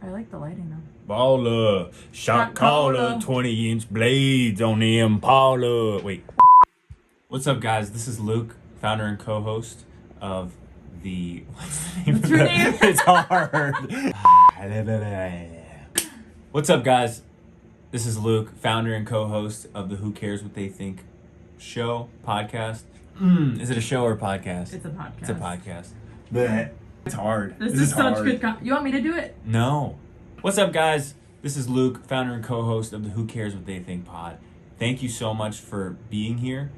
I like the lighting though. Baller, shot caller, 20-inch blades on the Impala. Wait. What's up, guys? This is Luke, founder and co-host of the... What's your name? It's hard. What's up, guys? This is Luke, founder and co-host of the Who Cares What They Think show, podcast. Is it a show or a podcast? It's a podcast. It's a podcast. Bleh. It's hard. This is such good you want me to do it? No. What's up, guys? This is Luke, founder and co-host of the Who Cares What They Think pod. Thank you so much for being here,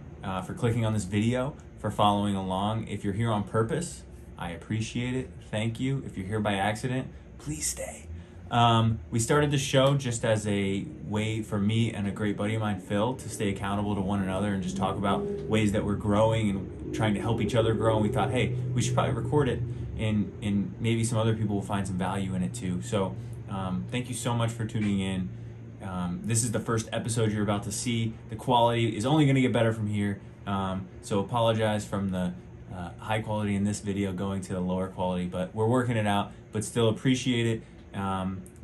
for clicking on this video, for following along. If you're here on purpose, I appreciate it. Thank you. If you're here by accident, please stay. We started the show just as a way for me and a great buddy of mine, Phil, to stay accountable to one another and just talk about ways that we're growing and trying to help each other grow. And we thought, hey, we should probably record it and maybe some other people will find some value in it too. So thank you so much for tuning in. This is the first episode you're about to see. The quality is only going to get better from here. So apologize from the high quality in this video going to the lower quality, but we're working it out, but still appreciate it.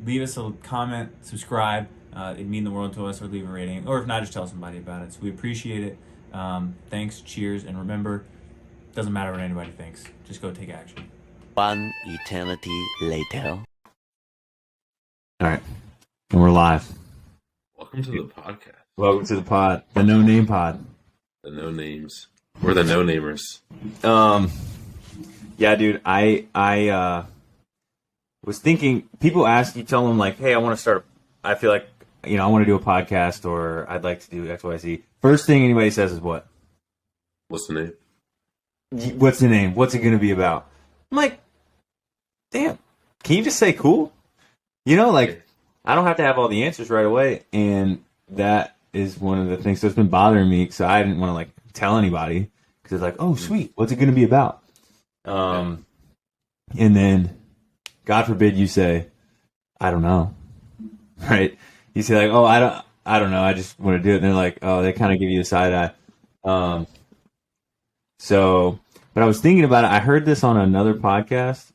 Leave us a comment, subscribe. It'd mean the world to us, or leave a rating, or if not, just tell somebody about it. So we appreciate it. Thanks, cheers, and remember, doesn't matter what anybody thinks. Just go take action. One eternity later. All right, and we're live. Welcome to the podcast. Welcome to the pod, the No Name Pod. The no names. We're the no namers. Yeah, dude. I was thinking. People ask you, tell them like, "Hey, I want to start. I feel like I want to do a podcast, or I'd like to do X, Y, Z." First thing anybody says is what? What's the name? What's the name? What's it going to be about? I'm like, damn. Can you just say cool? I don't have to have all the answers right away, and that is one of the things that's been bothering me. So I didn't want to tell anybody because it's like, oh, sweet, what's it going to be about? And then, God forbid, you say, I don't know, right? You say oh, I don't know, I just want to do it. And they're like, oh, they kind of give you a side eye. But I was thinking about it. I heard this on another podcast.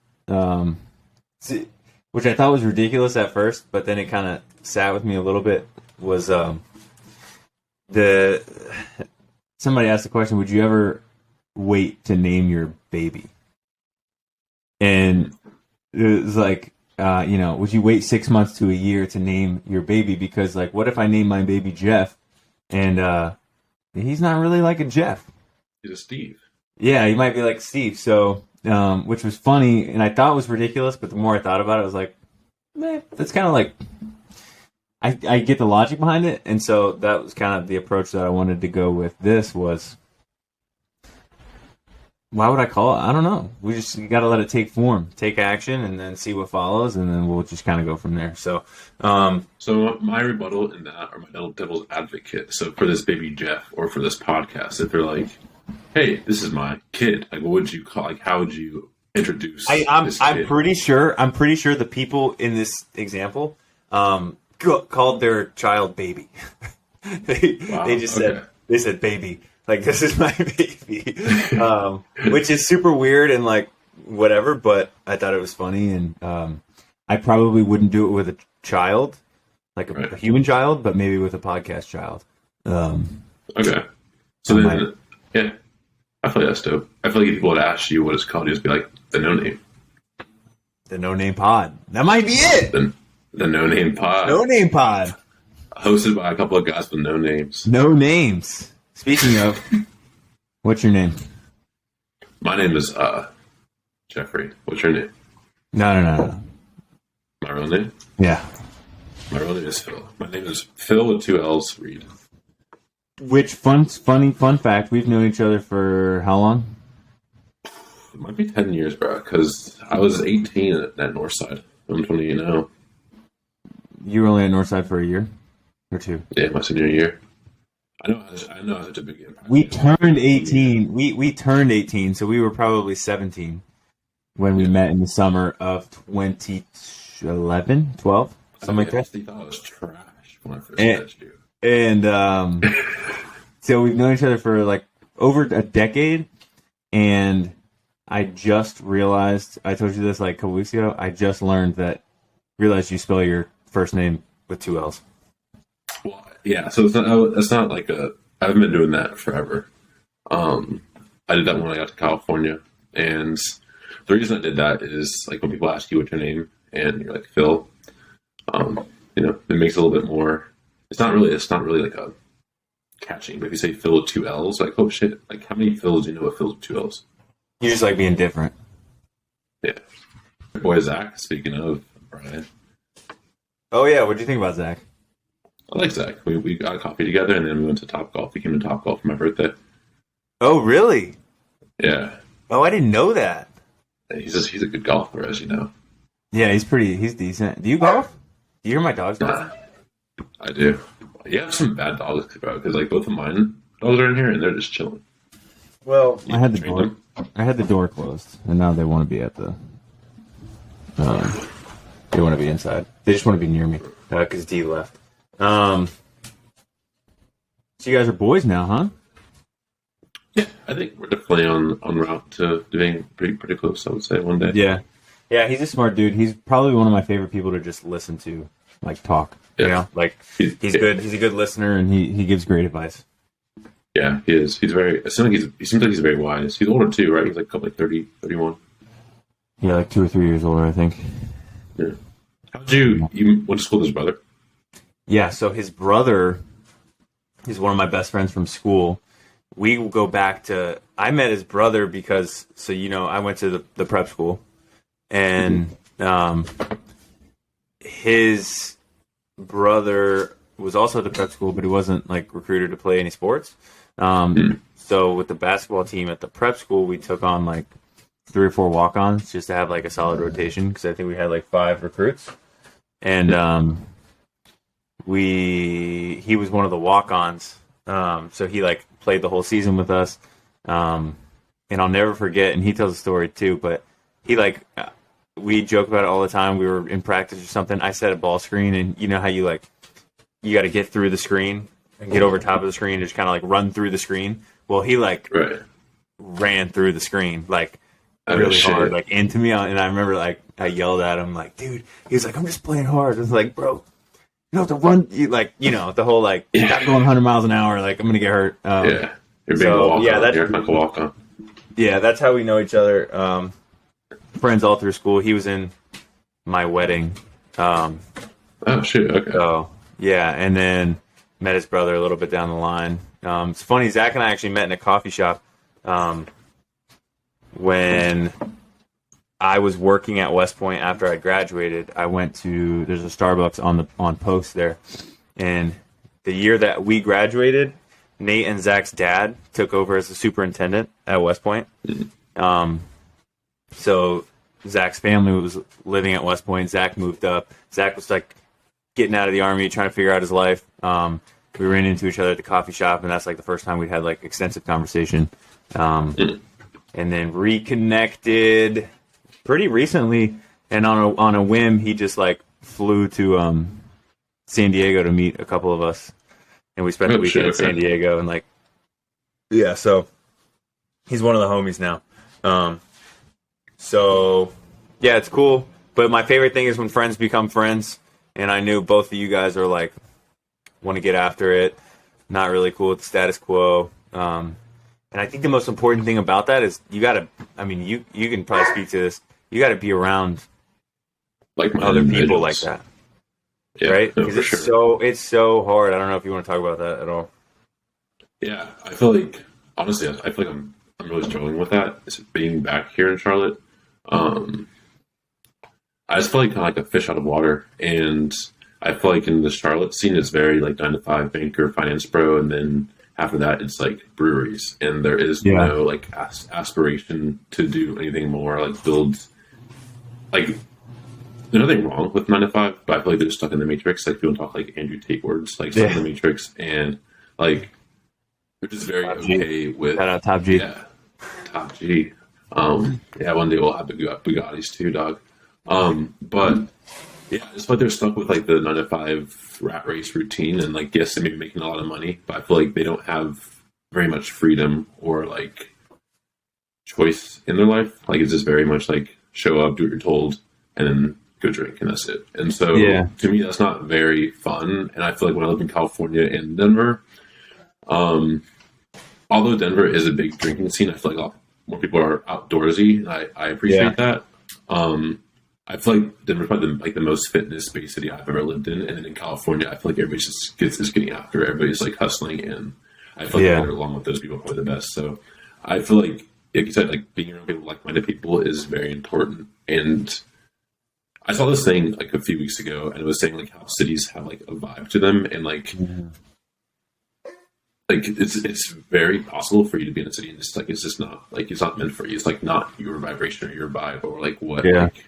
Which I thought was ridiculous at first, but then it kind of sat with me a little bit, was somebody asked the question, would you ever wait to name your baby? And it was like, would you wait 6 months to a year to name your baby? Because, what if I name my baby Jeff, and he's not really like a Jeff? He's a Steve. Yeah, he might be like Steve, so... which was funny, and I thought it was ridiculous, but the more I thought about it, I was like, that's kind of I get the logic behind it, and so that was kind of the approach that I wanted to go with. This was, why would I call it? I don't know. We got to let it take form, take action, and then see what follows, and then we'll just kind of go from there. So, so my rebuttal in that, or my devil's advocate, so for this baby Jeff, or for this podcast, if they're like, hey, this is my kid. What would you call? How would you introduce? I'm pretty sure the people in this example called their child baby. They just said baby. This is my baby, which is super weird and whatever. But I thought it was funny, and I probably wouldn't do it with a child, a human child, but maybe with a podcast child. Okay, so then. Yeah, I feel like that's dope. I feel like if people would ask you what it's called, you'd just be like, the No Name. The No Name Pod. That might be it. The No Name Pod. No Name Pod. Hosted by a couple of guys with no names. No names. Speaking of, what's your name? My name is Jeffrey. What's your name? No. My real name? Yeah. My real name is Phil. My name is Phil with 2 L's, Reed. Which fun fact, we've known each other for how long? It might be 10 years, bro, because I was 18 at Northside. I'm 20 now. You were only at Northside for a year? Or 2? Yeah, my senior year. I know I had such a big impact. We turned 18. We turned 18, so we were probably 17 when we met in the summer of 2011, 12, something like that. I thought I was trash when I first met you. And so we've known each other for over a decade, and I just realized, I told you this a couple weeks ago, I just learned that realized you spell your first name with 2 L's. Well, yeah. So it's not like I haven't been doing that forever. I did that when I got to California, and the reason I did that is like when people ask you what's your name and you're like Phil, it makes it a little bit more. It's not really like a catching. But if you say Phil with 2 L's, like, oh shit, like how many Phils do you know what Phil's with 2 L's? You just like being different. Yeah. My boy Zach. Speaking of Brian. Oh yeah, what do you think about Zach? I like Zach. We got a coffee together, and then we went to Topgolf. He came to Topgolf for my birthday. Oh really? Yeah. Oh, I didn't know that. He's a good golfer, as you know. Yeah, he's decent. Do you golf? Do you hear my dogs golf? I do. You have some bad dogs, bro, because like both of mine dogs are in here and they're just chilling. Well, You I had train the door closed, and now they want to be at the. They want to be inside. They just want to be near me because D left. So you guys are boys now, huh? Yeah, I think we're definitely on route to doing pretty close. I would say one day. Yeah. He's a smart dude. He's probably one of my favorite people to just listen to, like talk. Yeah. You know, like he's good. He's a good listener, and he gives great advice. Yeah, he is. He's very. It seems like he's very wise. He's older too, right? He's like a couple, like 30, 31. Yeah, like 2 or 3 years older, I think. Yeah. How'd you went to school with his brother? Yeah, so his brother is one of my best friends from school. We will go back to, I met his brother because, so I went to the prep school, and his brother was also at the prep school, but he wasn't like recruited to play any sports. So with the basketball team at the prep school, we took on like 3 or 4 walk-ons just to have like a solid rotation, because I think we had like 5 recruits, and he was one of the walk-ons. So he like played the whole season with us. And I'll never forget, and he tells a story too, but he like, we joke about it all the time. We were in practice or something. I set a ball screen, and you know how you got to get through the screen and get over top of the screen and just kind of like run through the screen. Well, he like ran through the screen, like really hard, like into me. And I remember like I yelled at him like, dude, he was like, I'm just playing hard. I was like, bro, you don't have to run, the whole like, not going 100 miles an hour, like I'm gonna get hurt. Yeah, you're being a walk-on. Yeah, you're like a walk-on. Yeah, that's how we know each other. Friends all through school. He was in my wedding. Oh shit! Okay. So yeah, and then met his brother a little bit down the line. It's funny, Zach and I actually met in a coffee shop when I was working at West Point after I graduated. I went to, there's a Starbucks on Post there, and the year that we graduated, Nate and Zach's dad took over as the superintendent at West Point. So Zach's family was living at West Point. Zach moved up. Zach was like getting out of the Army, trying to figure out his life. We ran into each other at the coffee shop, and that's like the first time we'd had like extensive conversation. And then reconnected pretty recently, and on a whim, he just like flew to San Diego to meet a couple of us, and we spent the weekend in San Diego, and like, yeah, so he's one of the homies now. So yeah, it's cool. But my favorite thing is when friends become friends, and I knew both of you guys are like want to get after it, not really cool with the status quo. And I think the most important thing about that is you gotta, I mean, you can probably speak to this, you gotta be around like other people like that. Yeah, right? No, Because it's so hard. I don't know if you want to talk about that at all. Yeah, I feel like, honestly, I feel like I'm really struggling with that. It's being back here in Charlotte. I just feel like kind of like a fish out of water, and I feel like in the Charlotte scene, it's very like 9-to-5 banker, finance bro, and then after that, it's like breweries, and there is no like aspiration to do anything more, like build. Like, there's nothing wrong with 9-to-5, but I feel like they're stuck in the matrix. Like, people talk like Andrew Tate words, like stuck in the matrix, and like they're just very okay with. Shout out Top G. Yeah, Top G. Yeah, one day we'll have Bugattis too, dog. But yeah, it's like they're stuck with like the 9-to-5 rat race routine, and like, yes, they may be making a lot of money, but I feel like they don't have very much freedom or like choice in their life. Like, it's just very much like show up, do what you're told, and then go drink, and that's it. And so to me, that's not very fun. And I feel like when I lived in California and Denver, although Denver is a big drinking scene, I feel like a lot more people are outdoorsy, and I appreciate that. I feel like Denver's probably the most fitness-based city I've ever lived in, and then in California, I feel like everybody's just getting after it. Everybody's like hustling, and I feel like getting along with those people are probably the best. So I feel like you said, like being around people, like-minded people is very important. And I saw this thing like a few weeks ago, and it was saying like how cities have like a vibe to them, and like it's very possible for you to be in a city and it's just not like it's not meant for you. It's like not your vibration or your vibe or like what like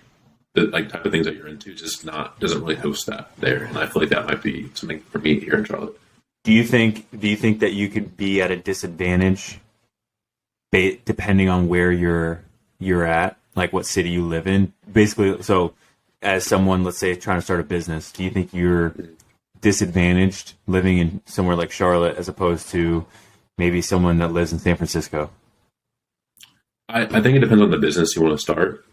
the like type of things that you're into just doesn't really host that there. And I feel like that might be something for me here in Charlotte. Do you think that you could be at a disadvantage depending on where you're at, like what city you live in? Basically, so as someone, let's say, trying to start a business, do you think you're disadvantaged living in somewhere like Charlotte as opposed to maybe someone that lives in San Francisco? I think it depends on the business you want to start.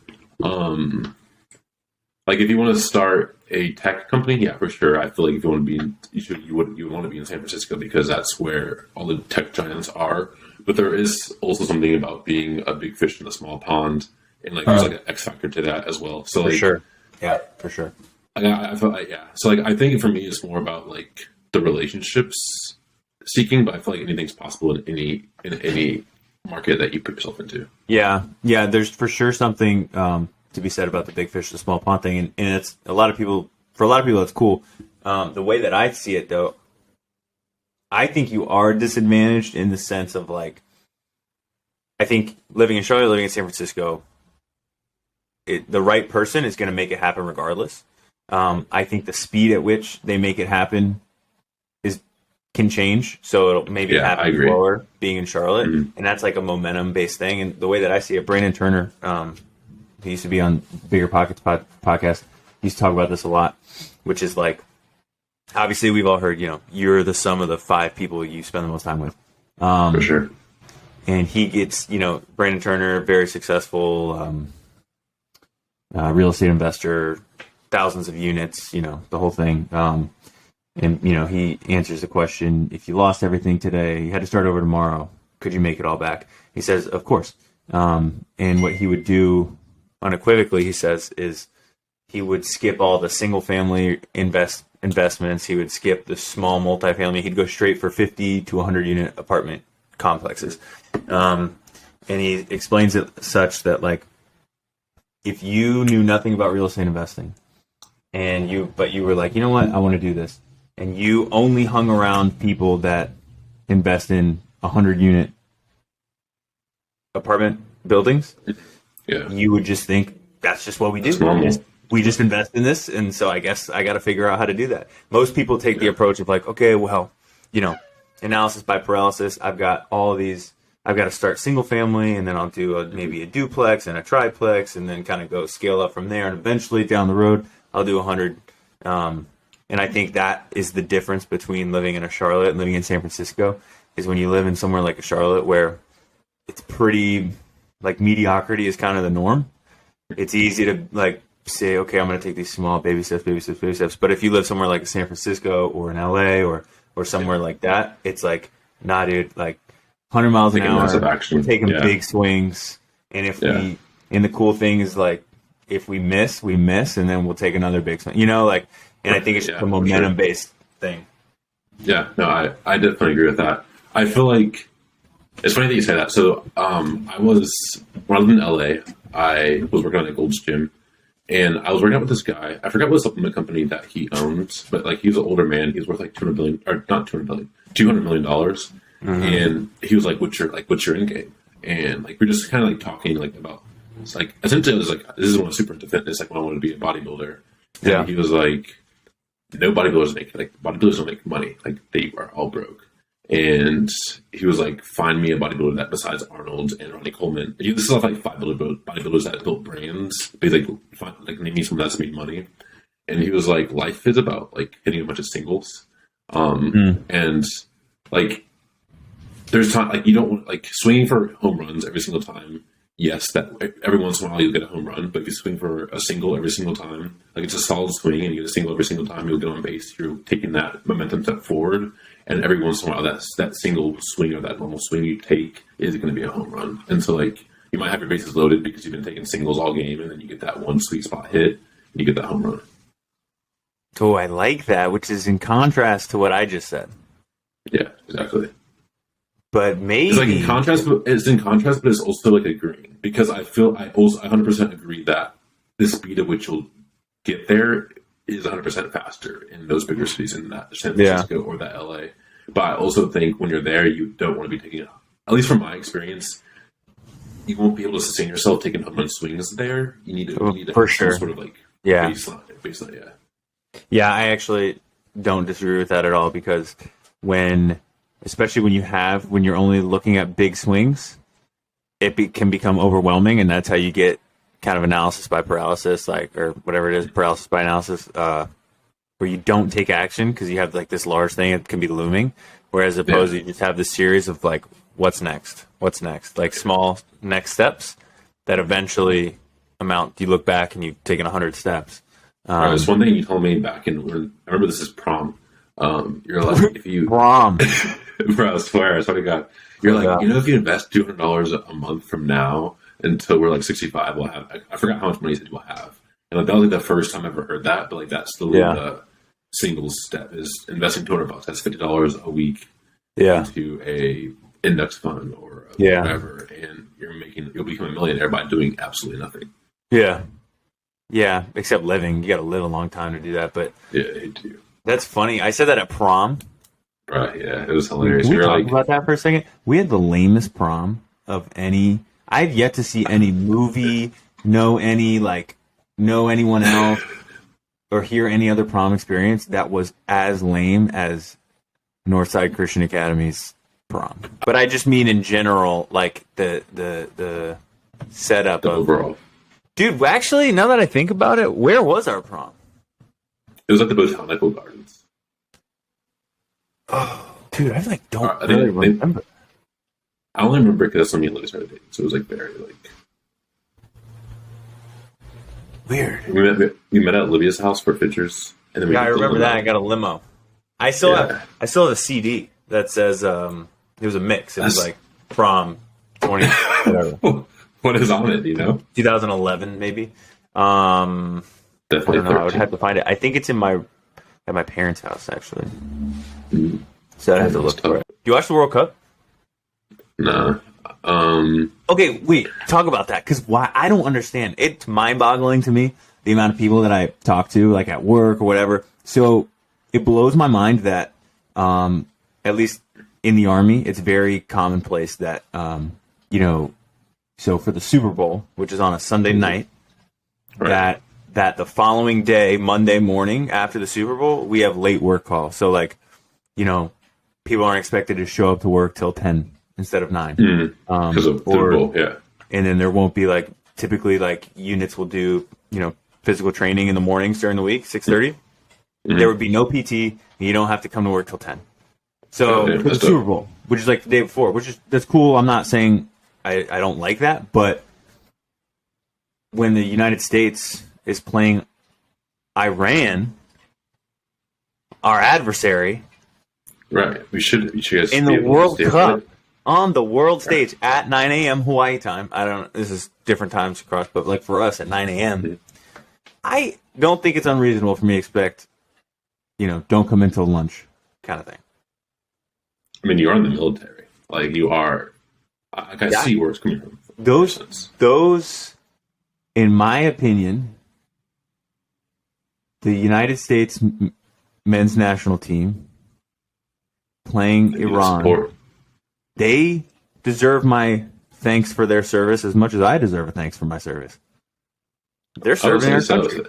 Like if you want to start a tech company, yeah, for sure. I feel like if you want to be you would want to be in San Francisco because that's where all the tech giants are. But there is also something about being a big fish in a small pond, and like there's like an X factor to that as well. So for like, sure, yeah, for sure. I feel like, yeah. So like I think for me it's more about like the relationships seeking, but I feel like anything's possible in any market that you put yourself into. Yeah. There's for sure something to be said about the big fish, the small pond thing, and it's for a lot of people, it's cool. The way that I see it, though, I think you are disadvantaged in the sense of like, I think living in Charlotte, living in San Francisco, the right person is going to make it happen regardless. I think the speed at which they make it happen can change, so it'll maybe happen slower being in Charlotte, and that's like a momentum-based thing. And the way that I see it, Brandon Turner, he used to be on Bigger Pockets podcast. He used to talk about this a lot, which is like, obviously we've all heard, you're the sum of the 5 people you spend the most time with. For sure. And he gets, Brandon Turner, very successful real estate investor, thousands of units, the whole thing. And, he answers the question, if you lost everything today, you had to start over tomorrow, could you make it all back? He says, of course. And what he would do unequivocally, he says, is he would skip all the single family investments. He would skip the small multifamily. He'd go straight for 50 to 100 unit apartment complexes. And he explains it such that, like, if you knew nothing about real estate investing but you were like, you know what, I want to do this, and you only hung around people that invest in 100 unit apartment buildings, you would just think that's just what we do. We just invest in this, and so I guess I got to figure out how to do that. Most people take the approach of like, okay, well, analysis by paralysis. I've got all of these. I've got to start single family, and then I'll do maybe a duplex and a triplex, and then kind of go scale up from there. And eventually, down the road, I'll do 100. And I think that is the difference between living in a Charlotte and living in San Francisco. Is when you live in somewhere like a Charlotte where it's pretty, like, mediocrity is kind of the norm. It's easy to like say, okay, I'm going to take these small baby steps. But if you live somewhere like San Francisco or in LA or somewhere like that, it's like, nah, dude, like 100 miles an hour, we're taking big swings. And and the cool thing is, like, if we miss, and then we'll take another big swing, and I think it's just a momentum based thing. Yeah, no, I definitely agree with that. I feel like it's funny that you say that. So, when I lived in LA, I was working on a Gold's Gym, and I was working out with this guy. I forgot what supplement company that he owns, but like he was an older man. He was worth like $200 million. And he was like, "What's your end game?" And like we're just kind of like talking like about, it's like essentially I was like, "This is when I was super into fitness, like when I wanted to be a bodybuilder." And he was like, "No bodybuilders bodybuilders don't make money. Like they are all broke." And he was like, "Find me a bodybuilder that besides Arnold and Ronnie Coleman." This is like 5 bodybuilders that built brands. But like name me someone that's made money. And he was like, "Life is about like hitting a bunch of singles." And like there's time, like you don't like swinging for home runs every single time yes, that every once in a while you'll get a home run, but if you swing for a single every single time, like it's a solid swing and you get a single every single time, you'll get on base. You're taking that momentum step forward, and every once in a while, that single swing or that normal swing you take is going to be a home run. And so, like, you might have your bases loaded because you've been taking singles all game, and then you get that one sweet spot hit, and you get that home run. Oh, I like that, which is in contrast to what I just said. Yeah, exactly. But maybe it's like in contrast, but it's also like agreeing, because I 100% agree that the speed at which you'll get there is 100% faster in those bigger cities, in that San Francisco or that LA. But I also think when you're there, you don't want to be taking, at least from my experience, you won't be able to sustain yourself taking home run swings there. You need to for have sure. some sort of like yeah. baseline, yeah. Yeah, I actually don't disagree with that at all, because especially when you're only looking at big swings, it can become overwhelming, and that's how you get kind of analysis by paralysis, or whatever it is, paralysis by analysis, where you don't take action because you have like this large thing that can be looming, whereas opposed you just have this series of like, what's next, like small next steps that eventually amount. You look back and you've taken 100 steps. There's one thing you told me back in, I remember this is prom. You're like, if you prom, bro, I swear to God, you're like, if you invest $200 a month from now until we're like 65, we'll have. I forgot how much money you said we'll have, and like that was like the first time I ever heard that. But like that's the single step is investing $200. That's $50 a week into a index fund or whatever, and you'll become a millionaire by doing absolutely nothing. Yeah, except living. You got to live a long time to do that. But yeah, you do. That's funny. I said that at prom. Right, yeah, it was hilarious. Can we talk about that for a second? We had the lamest prom of any. I've yet to see any movie, know anyone else, or hear any other prom experience that was as lame as Northside Christian Academy's prom. But I just mean in general, like the setup of overall. Dude, actually, now that I think about it, where was our prom? It was at the Botanical Gardens. Oh, dude, I don't really remember. I only remember because that's when me and Lily started dating, so it was like very weird. We met at Olivia's house for pictures, and then I remember that. I got a limo. I still have a CD that says it was a mix. It was like prom 20 whatever. What is on it? Do you know? 2011 maybe. Definitely. I don't know. I would have to find it. I think it's at my parents' house actually. Mm. So I'd have to look for it. Do you watch the World Cup? No. Okay, wait. Talk about that, because why? I don't understand. It's mind-boggling to me the amount of people that I talk to, like at work or whatever. So it blows my mind that, at least in the Army, it's very commonplace that, so for the Super Bowl, which is on a Sunday night, that the following day, Monday morning after the Super Bowl, we have late work call. So people aren't expected to show up to work till 10 instead of 9. Because of Super Bowl, yeah. And then there won't be typically units will do, physical training in the mornings during the week, 6:30. There would be no PT, and you don't have to come to work till 10. So for the Super Bowl, which is the day before, that's cool. I'm not saying I don't like that, but when the United States is playing Iran, our adversary, right? We should in the World Cup on the world stage at 9 a.m. Hawaii time. I don't. This is different times across, but for us at 9 a.m. I don't think it's unreasonable for me to expect, don't come until lunch kind of thing. I mean, you are in the military. You are. I see where it's coming from. Those, in my opinion, the United States men's national team playing Iran, they deserve my thanks for their service as much as I deserve a thanks for my service. They're serving our country.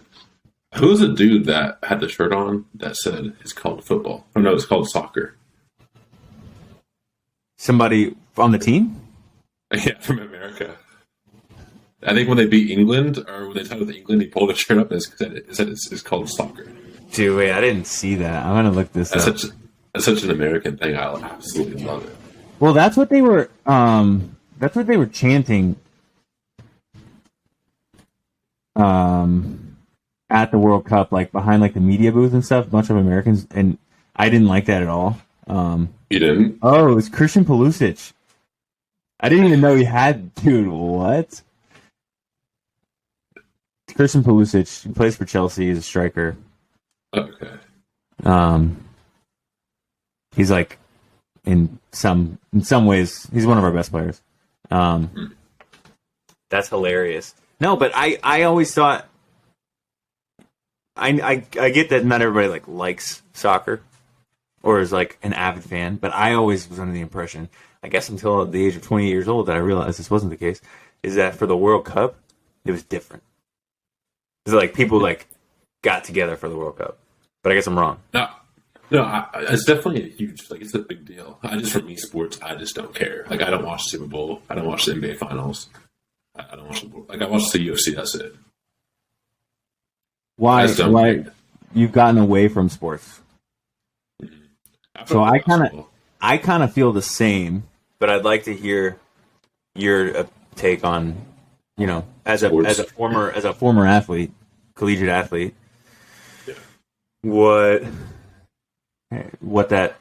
Who's the dude that had the shirt on that said it's called football? Oh no, it's called soccer. Somebody on the team? Yeah, from America. I think when they beat England, or when they tied with England, he pulled the shirt up and said it's called soccer. Dude, wait, I didn't see that. I'm gonna look this up. That's such an American thing. I absolutely love it. Well, that's what they were. That's what they were chanting at the World Cup, like behind like the media booth and stuff, a bunch of Americans, and I didn't like that at all. You didn't? Oh, it was Christian Pulisic. I didn't even know he had. Dude, what? Christian Pulisic, he plays for Chelsea. He's a striker. Okay. He's like in some ways he's one of our best players. That's hilarious. No, but I always thought I get that not everybody like likes soccer or is like an avid fan, but I always was under the impression, I guess until the age of 28 years old, that I realized this wasn't the case, is that for the World Cup it was different. It's like people like got together for the World Cup, but I guess I'm wrong. No, it's definitely a huge, like, it's a big deal. For me, sports, I just don't care. Like, I don't watch the Super Bowl. I don't watch the NBA Finals. I don't watch I watch the UFC, that's it. Why you've gotten away from sports? So I kind of feel the same, but I'd like to hear your take on, as a former athlete, collegiate athlete, yeah. what that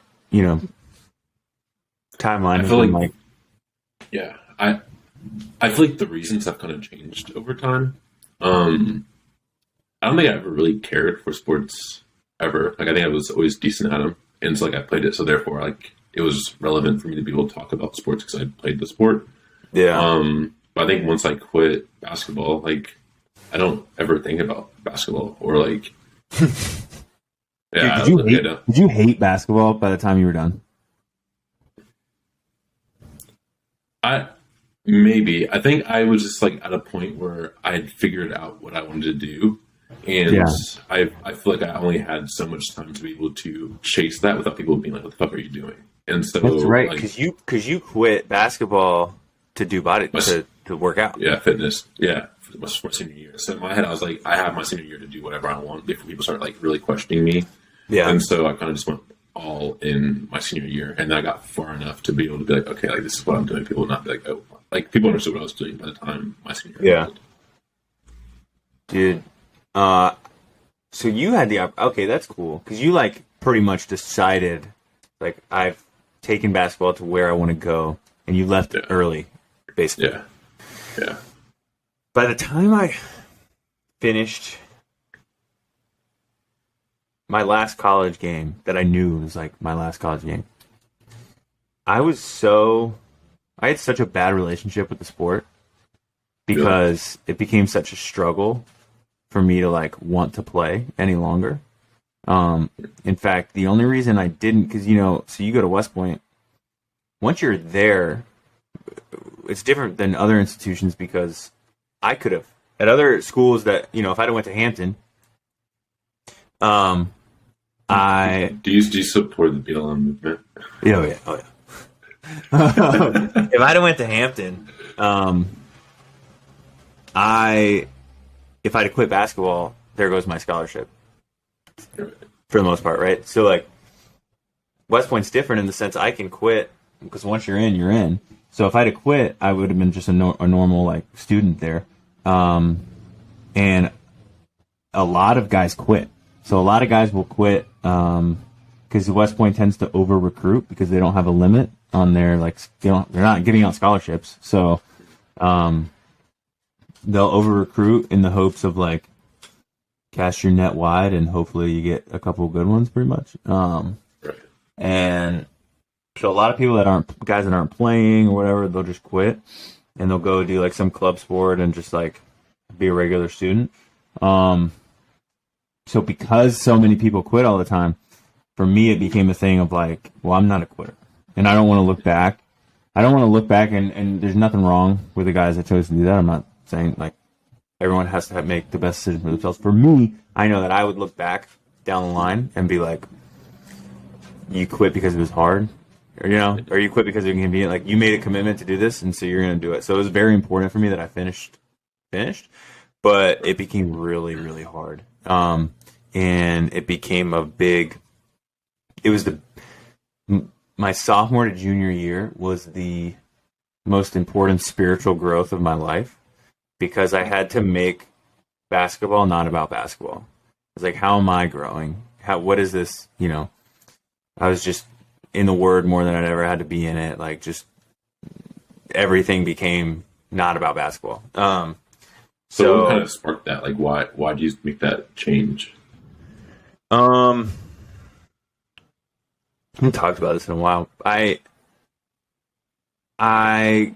timeline I feel is like. Yeah, I feel like the reasons have kind of changed over time. I don't think I ever really cared for sports ever. Like, I think I was always decent at them, and it's like I played it, so therefore like it was relevant for me to be able to talk about sports because I played the sport. Yeah. But I think once I quit basketball, like, I don't ever think about basketball or like. Yeah. Dude, did you hate basketball by the time you were done? Maybe. I think I was just like at a point where I had figured out what I wanted to do. And Yeah. I feel like I only had so much time to be able to chase that without people being like, what the fuck are you doing? And so That's right, like, because you quit basketball to do to work out. yeah, fitness. Yeah. For my senior year. So in my head I was like, I have my senior year to do whatever I want before people start like really questioning me. Yeah. And so I kind of just went all in my senior year, and then I got far enough to be able to be like, okay, like, this is what I'm doing. People will not be like, oh, like, people understood what I was doing by the time my senior year. Yeah. Dude, so you had okay, that's cool, because you like pretty much decided, like, I've taken basketball to where I want to go, and you left it early, basically. Yeah. By the time I finished my last college game that I knew was like my last college game, I had such a bad relationship with the sport because it became such a struggle for me to like want to play any longer. In fact, the only reason I didn't, because so you go to West Point, once you're there, it's different than other institutions because I could have at other schools that if I'd have went to Hampton. Do you support the BLM movement? Yeah. If I'd have went to Hampton, if I'd have quit basketball, there goes my scholarship. For the most part, right? So like, West Point's different in the sense I can quit because once you're in, you're in. So if I'd have quit, I would have been just a normal like student there, and a lot of guys quit. So a lot of guys will quit because West Point tends to over recruit because they don't have a limit on their they're not giving out scholarships. So they'll over recruit in the hopes of like cast your net wide and hopefully you get a couple of good ones, pretty much. Right. And so a lot of people that aren't playing or whatever, they'll just quit and they'll go do like some club sport and just like be a regular student. So because so many people quit all the time, for me it became a thing of like, well, I'm not a quitter. And I don't want to look back. And there's nothing wrong with the guys that chose to do that. I'm not saying like everyone has to make the best decision for themselves. For me, I know that I would look back down the line and be like, you quit because it was hard, or you quit because it was convenient. Like, you made a commitment to do this, and so you're going to do it. So it was very important for me that I finished, but it became really, really hard. And it became my sophomore to junior year was the most important spiritual growth of my life because I had to make basketball, not about basketball. It's like, how am I growing? What is this? You know, I was just in the word more than I'd ever had to be in it. Like, just everything became not about basketball. So what kind of sparked that? Like, why did you make that change? I haven't talked about this in a while. I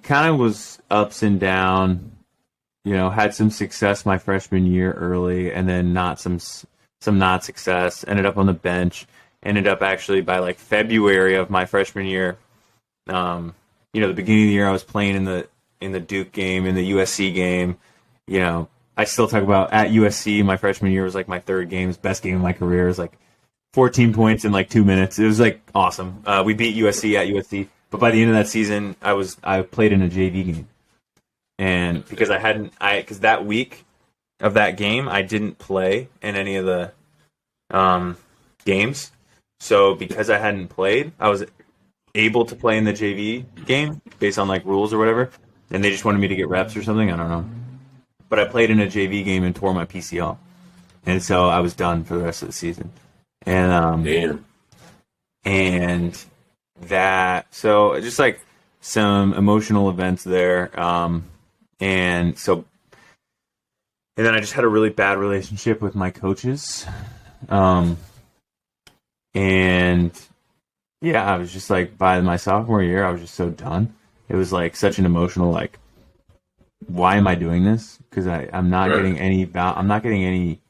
kind of was ups and down. You know, had some success my freshman year early, and then some not success. Ended up on the bench. Ended up actually by like February of my freshman year. You know, the beginning of the year I was playing in the Duke game, in the USC game. You know, I still talk about at USC. My freshman year was like my third game, best game of my career. It was like 14 points in like 2 minutes. It was like awesome. We beat USC at USC, but by the end of that season, I played in a JV game. And because because that week of that game, I didn't play in any of the games. So because I hadn't played, I was able to play in the JV game based on like rules or whatever. And they just wanted me to get reps or something. I don't know. But I played in a JV game and tore my PCL. And so I was done for the rest of the season. And Damn. And so just like some emotional events there. And then I just had a really bad relationship with my coaches. And yeah, I was just like, by my sophomore year, I was just so done. It was like such an emotional, like, why am I doing this? Because I'm not getting any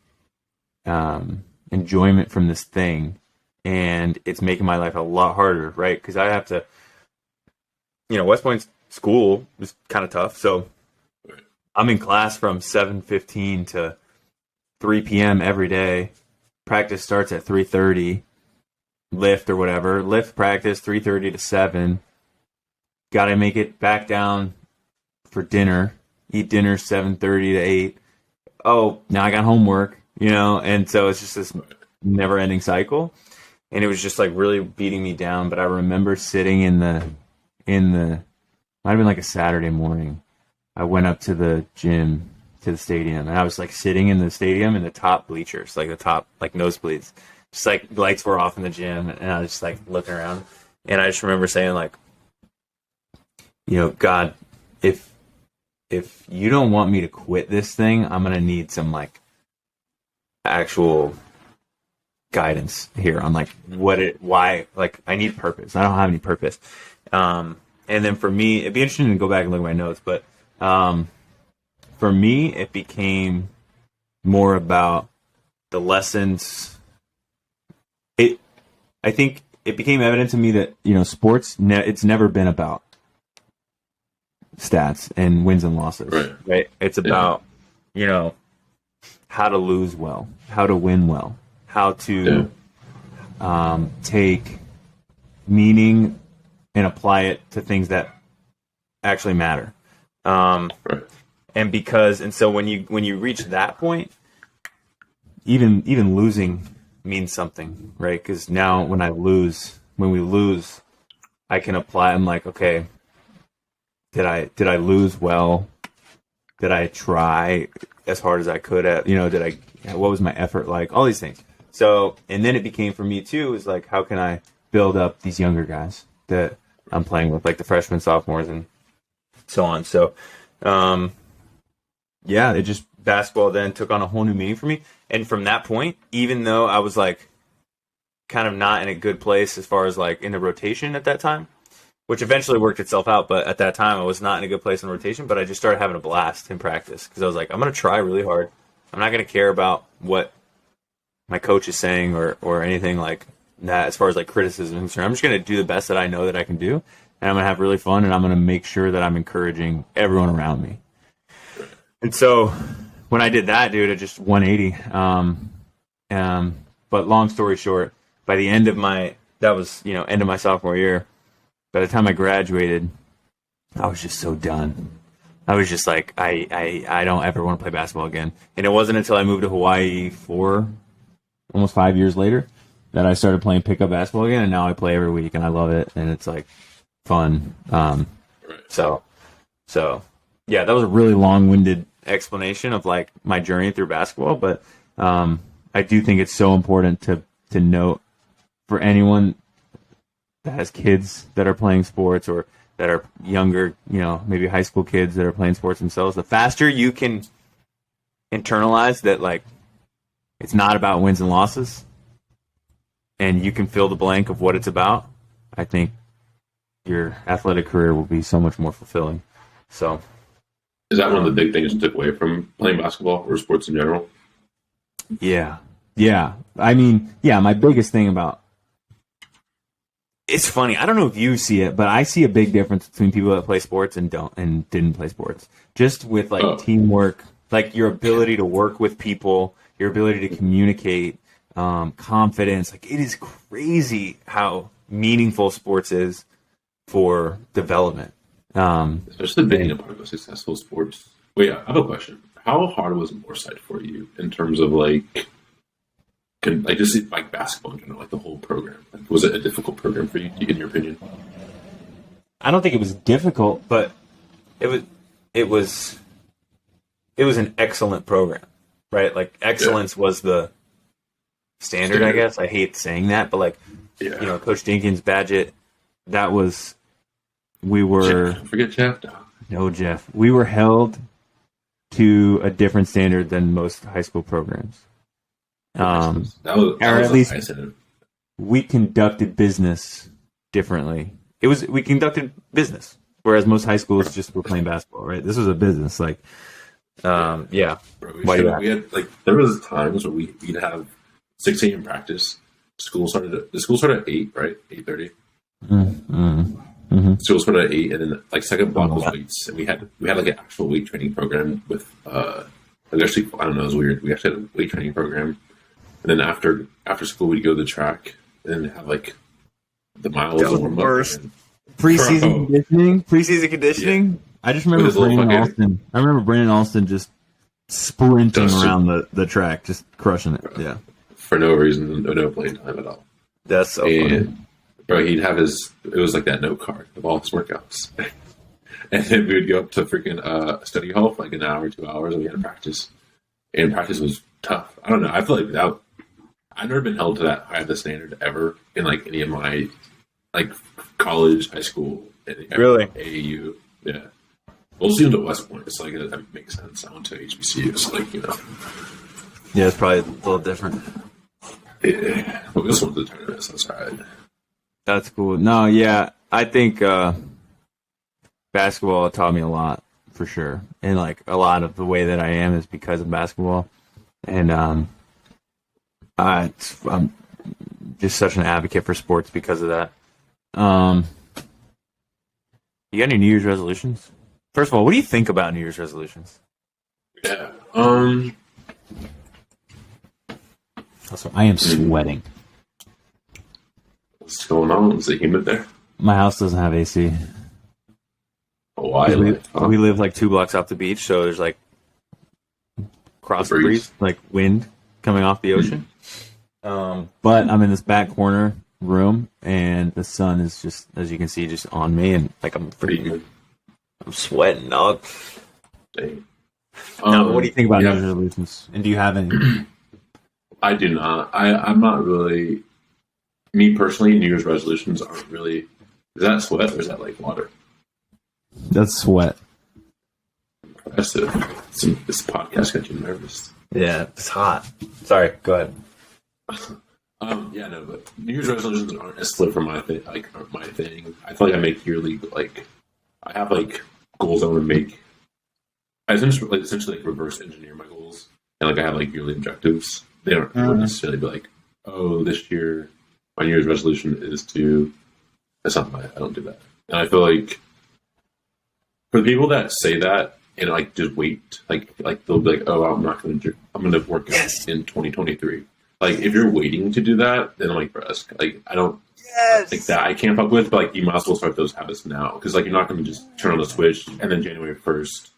enjoyment from this thing, and it's making my life a lot harder, right? Because I have to, you know, West Point's school is kind of tough, so I'm in class from 7:15 to 3 p.m. every day. Practice starts at 3:30. Lift or whatever. Lift practice 3:30 to 7. Got to make it back down for dinner. Eat dinner 7:30 to 8. Oh, now I got homework, you know, and so it's just this never-ending cycle. And it was just like really beating me down. But I remember sitting in the might have been like a Saturday morning. I went up to the gym, to the stadium, and I was like sitting in the stadium in the top bleachers, like the top, like nosebleeds. Just like lights were off in the gym, and I was just like looking around. And I just remember saying, like, you know, God, if you don't want me to quit this thing, I'm gonna need some like actual guidance here on like why, like, I need purpose. I don't have any purpose. And then for me, it'd be interesting to go back and look at my notes, but for me, it became more about the lessons. I think it became evident to me that, you know, sports, it's never been about stats and wins and losses, right? It's about, you know, how to lose well, how to win well, how to take meaning and apply it to things that actually matter. And so when you reach that point, even losing means something, right? Because now when we lose, I can apply. I'm like, okay, did I lose well? Did I try as hard as I could at, you know, what was my effort like? All these things. So, and then it became for me too, is like, how can I build up these younger guys that I'm playing with, like the freshmen, sophomores, and so on. So, yeah, it just, basketball then took on a whole new meaning for me. And from that point, even though I was like kind of not in a good place as far as like in the rotation at that time, which eventually worked itself out, but at that time I was not in a good place in rotation, but I just started having a blast in practice because I was like, I'm going to try really hard. I'm not going to care about what my coach is saying or anything like that as far as like criticism is concerned. I'm just going to do the best that I know that I can do, and I'm going to have really fun, and I'm going to make sure that I'm encouraging everyone around me. And so when I did that, dude, it just 180. But long story short, by the end of end of my sophomore year, by the time I graduated, I was just so done. I was just like, I don't ever want to play basketball again. And it wasn't until I moved to Hawaii almost 5 years later that I started playing pickup basketball again. And now I play every week, and I love it. And it's like fun. So yeah, that was a really long-winded explanation of like my journey through basketball, but I do think it's so important to note for anyone that has kids that are playing sports or that are younger, maybe high school kids that are playing sports themselves. The faster you can internalize that, like, it's not about wins and losses, and you can fill the blank of what it's about, I think your athletic career will be so much more fulfilling. So, is that one of the big things you took away from playing basketball or sports in general? Yeah. I mean, my biggest thing about it's funny. I don't know if you see it, but I see a big difference between people that play sports and didn't play sports. Just with like teamwork, like your ability to work with people, your ability to communicate, confidence. Like, it is crazy how meaningful sports is for development. Especially being a part of a successful sports. Wait, I have a question. How hard was Moorside for you in terms of like just like basketball in general, like the whole program? Like, was it a difficult program for you, in your opinion? I don't think it was difficult, but it was an excellent program, right? Like, excellence was the standard, I guess. I hate saying that, but like, Coach Jenkins, Badgett, Forget Jeff. No, Jeff. We were held to a different standard than most high school programs. We conducted business differently. We conducted business, whereas most high schools just were playing basketball, right? This was a business, like, Bro, we had there was times where we'd have 6 a.m. practice. The school started at 8, right? 8:30. Mm-hmm. School started at 8, and then like second block was weights, and we had like an actual weight training program with actually, I don't know, it was weird. We actually had a weight training program, and then after school we'd go to the track and then have like the miles. That was the worst. Preseason conditioning. Yeah. I just remember Brandon Alston. I remember Brandon Alston just sprinting around the track, just crushing it. Yeah, for no reason, no playing time at all. That's so funny. Bro, he'd have it was like that note card of all his workouts. And then we would go up to freaking study hall for like an hour, 2 hours, and we had to practice. And practice was tough. I don't know. I feel like I've never been held to that high of a standard ever in like any of my like college, high school, really AAU. Yeah. Mostly into West Point. It's like that makes sense. I went to HBCU. It's like, Yeah, it's probably a little different. Yeah. But we also went to the tournament, so that's all right. That's cool. No, yeah. I think basketball taught me a lot, for sure. And like a lot of the way that I am is because of basketball. And I'm just such an advocate for sports because of that. You got any New Year's resolutions? First of all, what do you think about New Year's resolutions? Yeah. Also, I am sweating. What's going on? Is it humid there? My house doesn't have AC. Oh, why? We live like 2 blocks off the beach, so there's like cross breeze, like wind coming off the ocean. But I'm in this back corner room, and the sun is just, as you can see, just on me, and like I'm sweating, dog. Now, what do you think about New Year's resolutions? And do you have any? I do not. I'm not really. Me personally, New Year's resolutions aren't really. Is that sweat or is that like water? That's sweat. Impressive. This podcast got you nervous. Yeah, it's hot. Sorry, go ahead. But New Year's resolutions aren't necessarily for my thing. Like, aren't my thing. I feel like I make yearly, like, I have like goals I want to make. I essentially like reverse engineer my goals, and like I have like yearly objectives. They don't necessarily be like, oh, this year my New Year's resolution is to. That's not I don't do that, and I feel like for the people that say that and like just wait, like they'll be like, oh, I'm going to work out in 2023. Like, if you're waiting to do that, then I'm like, bro, like, I don't think that I can't fuck with, but like, you might as well start those habits now. Because like, you're not going to just turn on the switch and then January 1st,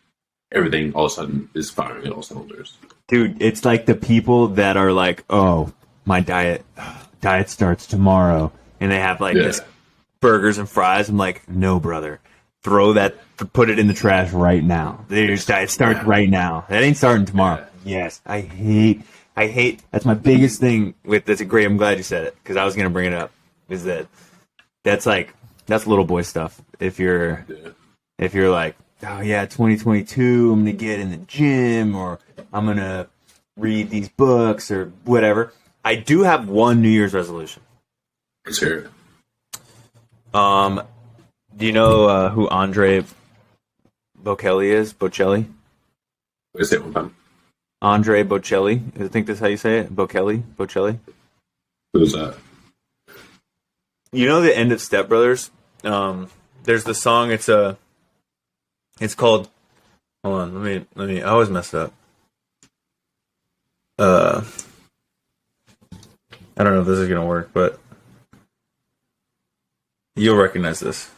everything all of a sudden is firing at all cylinders. Dude, it's like the people that are like, oh, my diet starts tomorrow. And they have like this burgers and fries. I'm like, no, brother. put it in the trash right now. It starts right now. That ain't starting tomorrow. Yes, I hate. That's my biggest thing with. That's great. I'm glad you said it because I was gonna bring it up. Is that's little boy stuff. If you're like, oh yeah, 2022, I'm gonna get in the gym or I'm gonna read these books or whatever. I do have one New Year's resolution. Let's hear it. Do you know who Andre Bocelli is? Bocelli? Let's say it one time. Andre Bocelli. I think that's how you say it. Bocelli. Who's that? You know the end of Step Brothers? There's the song. It's called. Hold on. Let me. I always mess it up. I don't know if this is gonna work, but you'll recognize this.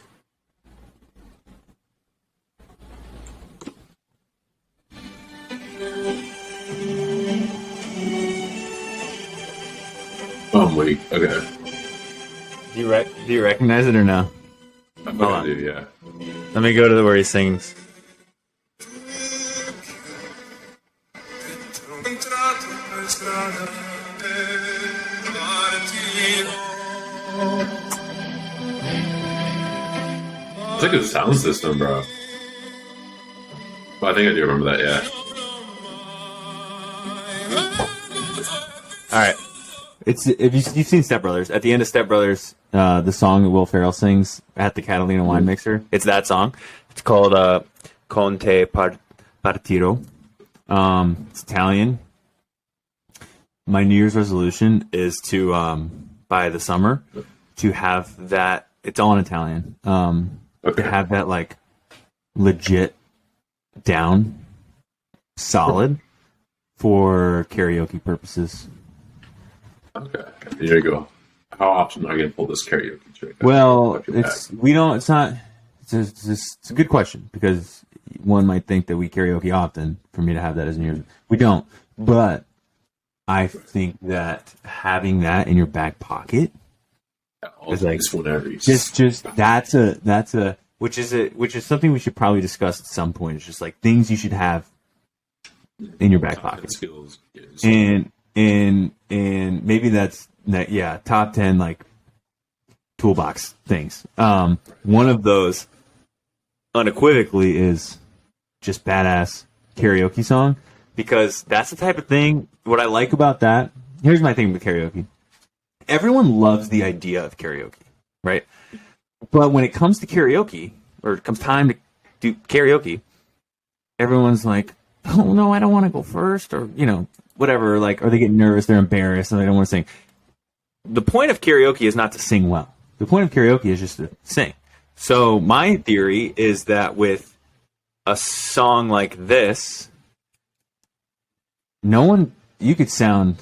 Oh, I'm weak. Okay. Do you recognize it or no? I think I do, yeah. Let me go to where he sings. It's like a sound system, bro. Well, I think I do remember that, yeah. All right. It's if you've seen Step Brothers. At the end of Step Brothers, the song that Will Ferrell sings at the Catalina wine mixer. It's that song. It's called Conte Partiro. It's Italian. My New Year's resolution is to by the summer to have that. It's all in Italian. To have that like legit down solid for karaoke purposes. Okay, there you go. How often am I going to pull this karaoke trick? Well, it's not. It's a good question because one might think that we karaoke often. For me to have that as New Year's, we don't. But I think that having that in your back pocket is like whenever just that's a which is something we should probably discuss at some point. It's just like things you should have in your back pocket. Skills, and maybe that's top 10 like toolbox things. One of those unequivocally is just badass karaoke song because that's the type of thing. What I like about that, here's my thing with karaoke. Everyone loves the idea of karaoke, right? But when it comes to karaoke, or it comes time to do karaoke, everyone's like, oh no, I don't want to go first, or whatever, like, or they get nervous, they're embarrassed, and they don't want to sing. The point of karaoke is not to sing well. The point of karaoke is just to sing. So my theory is that with a song like this, you could sound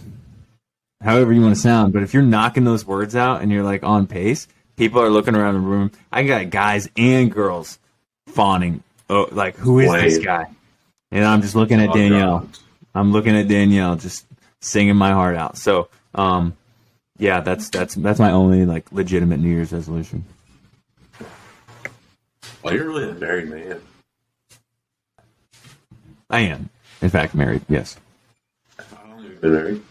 however you want to sound, but if you're knocking those words out and you're like on pace, people are looking around the room. I got guys and girls fawning, like, who is this guy? And I'm just looking at Danielle. God. I'm looking at Danielle, just singing my heart out. So, yeah, that's my only like legitimate New Year's resolution. Well, you're really a married man. I am, in fact, married. Yes. How long have you been married?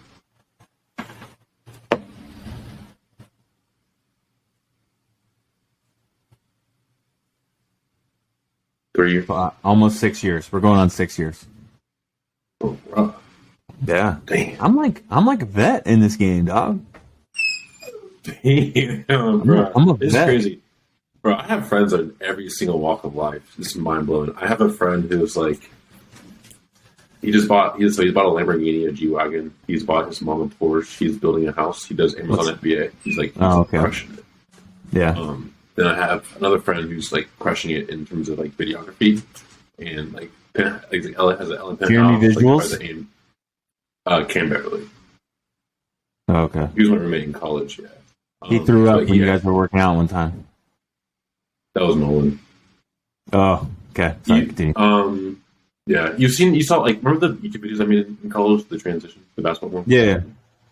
Almost 6 years. We're going on 6 years. Oh, wow. Yeah. Damn. I'm like a vet in this game, dog. Damn, bro. I'm a It's vet. crazy. Bro, I have friends on every single walk of life. This is mind blowing. I have a friend who's like, he bought a Lamborghini, a G-Wagon. He's bought his mom a Porsche. He's building a house. He does Amazon FBA. He's like, crushing it. Yeah. Then I have another friend who's like crushing it in terms of like videography and like has an Ellen Do you have any visuals? Cam Beverly. Oh, okay. He was my roommate in college. Yeah. He threw up when you guys were working out one time. That was Nolan. Oh, okay. Sorry, continue. Yeah, you saw like remember the YouTube videos I made in college, the transition, the basketball one. Yeah.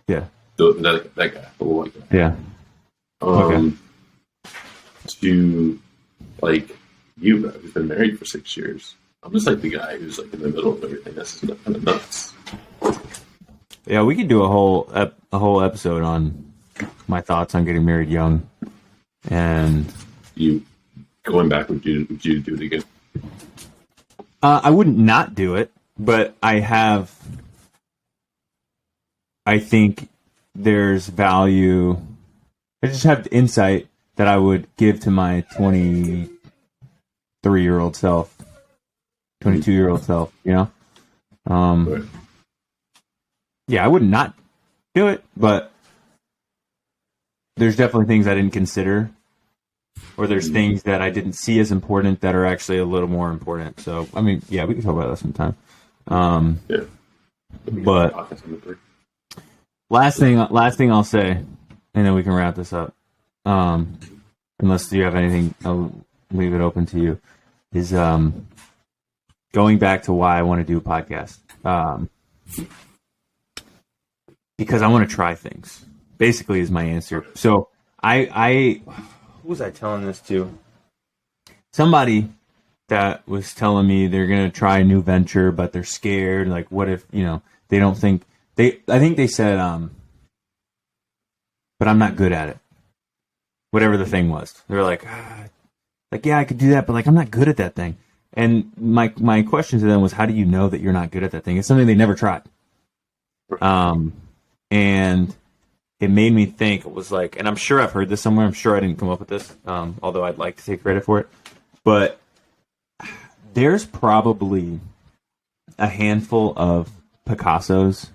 That guy, the white guy. Yeah. Okay. To like you, bro, who's been married for 6 years. I'm just like the guy who's like in the middle of everything. That's just kind of nuts. Yeah, we could do a whole episode on my thoughts on getting married young, and You going back, would you do it again? I wouldn't not do it, but I think there's value. I just have insight that I would give to my 23-year-old self, 22-year-old self, you know? Right. Yeah, I would not do it, but there's definitely things I didn't consider, or there's things that I didn't see as important that are actually a little more important. So, I mean, yeah, we can talk about that sometime. Yeah. But last thing I'll say, and then we can wrap this up. Unless you have anything, I'll leave it open to you. Is going back to why I want to do a podcast. Because I want to try things. Basically, is my answer. So who was I telling this to? Somebody that was telling me they're gonna try a new venture, but they're scared. Like, what if they don't think I think they said, but I'm not good at it. Whatever the thing was, they were like, yeah, I could do that, but like I'm not good at that thing. And my question to them was, how do you know that you're not good at that thing? It's something they never tried. And it made me think. It was like, and I'm sure I've heard this somewhere. I'm sure I didn't come up with this, although I'd like to take credit for it. But there's probably a handful of Picassos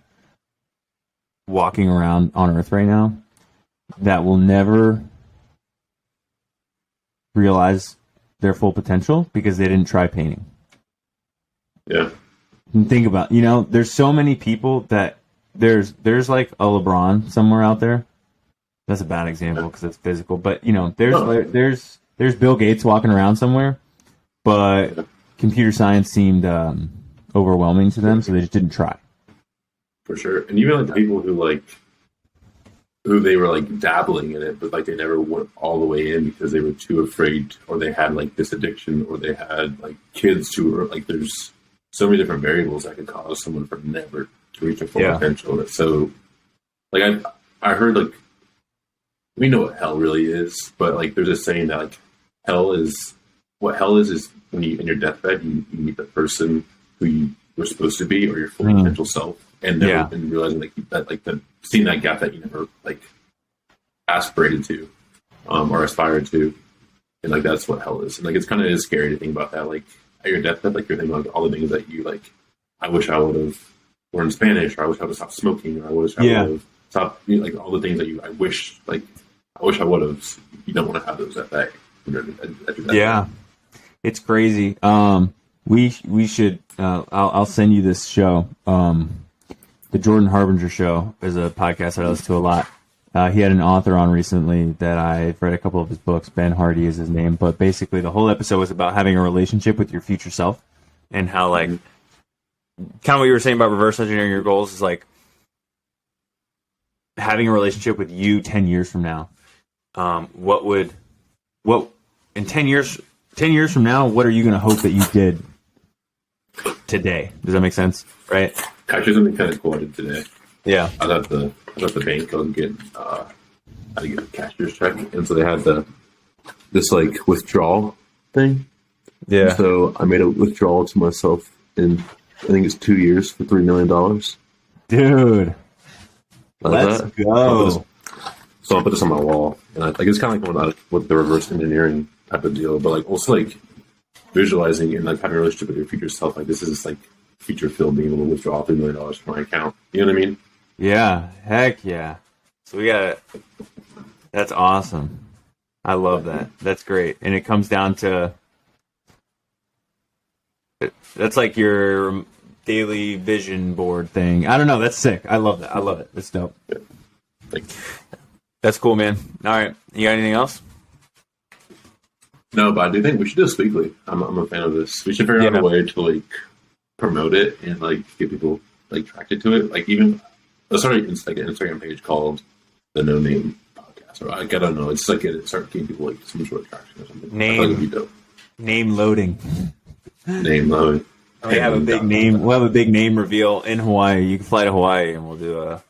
walking around on Earth right now that will never realize their full potential because they didn't try painting. Yeah. And think about, there's so many people that there's like a LeBron somewhere out there. That's a bad example because it's physical, but there's Bill Gates walking around somewhere, but computer science seemed overwhelming to them, so they just didn't try. For sure. And even like the people who they were like dabbling in it, but like they never went all the way in because they were too afraid, or they had like this addiction, or they had like kids who were like, there's so many different variables that could cause someone from never to reach a full potential. So like I heard, like, we know what hell really is, but like there's a saying that like hell is when you in your deathbed you meet the person who you were supposed to be, or your full potential self, and never and realizing seeing that gap that you never like aspirated to or aspired to, and like that's what hell is. And like it's kind of scary to think about that, like at your deathbed, like you're thinking about all the things that you like, I wish I would have learned Spanish, or I wish I would have stopped smoking, or I wish I would have stopped, like all the things that I wish I would have. You don't want to have those at that. Yeah, it's crazy. We should. I'll send you this show. The Jordan Harbinger Show is a podcast I listen to a lot. He had an author on recently that I've read a couple of his books. Ben Hardy is his name, but basically the whole episode was about having a relationship with your future self, and how like kind of what you were saying about reverse engineering your goals is like having a relationship with you 10 years from now. What in 10 years from now, what are you going to hope that you did today? Does that make sense? Right? Actually, something kind of cool I did today. Yeah. I was at the bank. I was getting had to get a cashier's check, and so they had this like withdrawal thing. Yeah. So I made a withdrawal to myself in, I think it's 2 years, for $3 million. Dude, let's go. So I'll put this on my wall, and it's kind of like one with the reverse engineering type of deal, but like also like visualizing and like having a relationship with your future self. Like this is like future Phil being able to withdraw $3 million from my account. You know what I mean? Yeah. Heck yeah. So that's awesome. I love that. That's great. And it comes down to, that's like your daily vision board thing. I don't know. That's sick. I love that. I love it. That's dope. Yeah. Thanks. That's cool, man. All right. You got anything else? No, but I do think we should do this weekly. I'm a fan of this. We should figure out a way to like promote it and like get people like attracted to it. Like even let's start an Instagram page called the No Name Podcast. Or I don't know. It's like start getting people like some sort of attraction or something. Name. I feel like it'd be dope. Name loading. Name load. We have a big name. We'll have a big name reveal in Hawaii. You can fly to Hawaii, and we'll do a.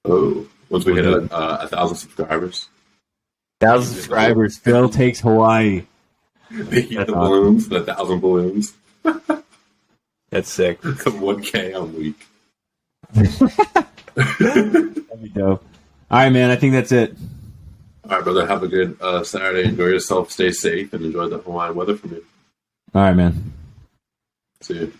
Oh, once we hit 1,000 subscribers. 1,000 subscribers. Phil takes Hawaii. They heat the balloons, the 1,000 balloons. That's sick. 1K a week. That'd be dope. All right, man. I think that's it. All right, brother. Have a good Saturday. Enjoy yourself. Stay safe and enjoy the Hawaiian weather from you. All right, man. See you.